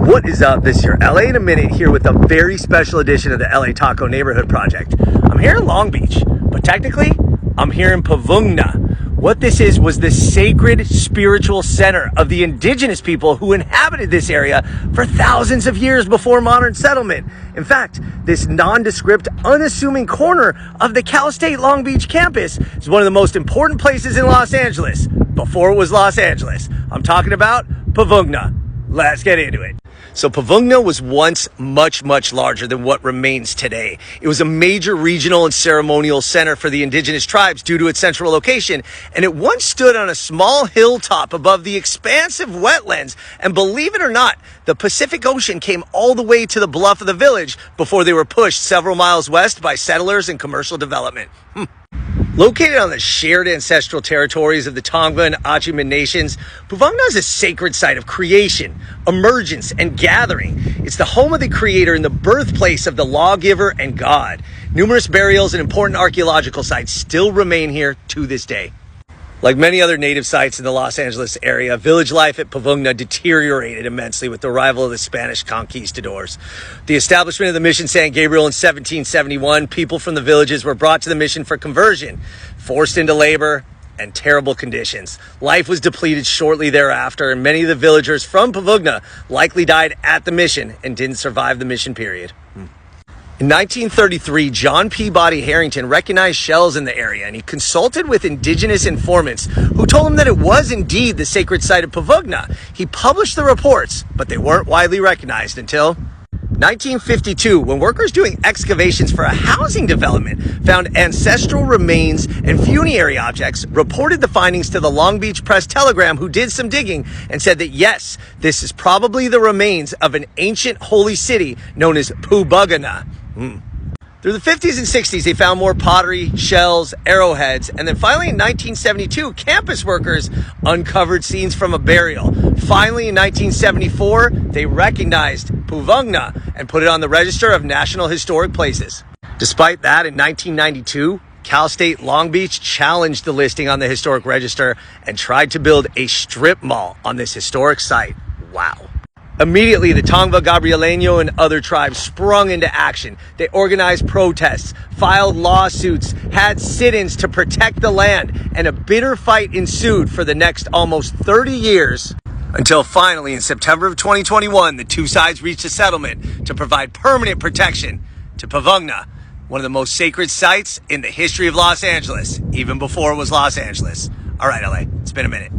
What is up? This is your LA in a Minute here with a very special edition of the LA Taco Neighborhood Project. I'm here in Long Beach, but technically I'm here in Puvungna. What this was the sacred spiritual center of the indigenous people who inhabited this area for thousands of years before modern settlement. In fact, this nondescript, unassuming corner of the Cal State Long Beach campus is one of the most important places in Los Angeles before it was Los Angeles. I'm talking about Puvungna. Let's get into it. So Puvungna was once much, much larger than what remains today. It was a major regional and ceremonial center for the indigenous tribes due to its central location, and it once stood on a small hilltop above the expansive wetlands. And believe it or not, the Pacific Ocean came all the way to the bluff of the village before they were pushed several miles west by settlers and commercial development. Located on the shared ancestral territories of the Tongva and Achumin nations, Puvungna is a sacred site of creation, emergence, and gathering. It's the home of the creator and the birthplace of the lawgiver and God. Numerous burials and important archaeological sites still remain here to this day. Like many other native sites in the Los Angeles area, village life at Puvungna deteriorated immensely with the arrival of the Spanish conquistadors. The establishment of the Mission San Gabriel in 1771, people from the villages were brought to the mission for conversion, forced into labor, and terrible conditions. Life was depleted shortly thereafter, and many of the villagers from Puvungna likely died at the mission and didn't survive the mission period. In 1933, John Peabody Harrington recognized shells in the area, and he consulted with indigenous informants who told him that it was indeed the sacred site of Puvungna. He published the reports, but they weren't widely recognized until 1952, when workers doing excavations for a housing development found ancestral remains and funerary objects, reported the findings to the Long Beach Press-Telegram, who did some digging and said that yes, this is probably the remains of an ancient holy city known as Puvungna. Through the 50s and 60s, they found more pottery, shells, arrowheads, and then finally in 1972, campus workers uncovered scenes from a burial. Finally, in 1974, they recognized Puvungna and put it on the Register of National Historic Places. Despite that, in 1992, Cal State Long Beach challenged the listing on the Historic Register and tried to build a strip mall on this historic site. Wow. Immediately, the Tongva, Gabrieleño, and other tribes sprung into action. They organized protests, filed lawsuits, had sit-ins to protect the land, and a bitter fight ensued for the next almost 30 years until finally, in September of 2021, the two sides reached a settlement to provide permanent protection to Puvungna, one of the most sacred sites in the history of Los Angeles, even before it was Los Angeles. All right, LA, it's been a minute.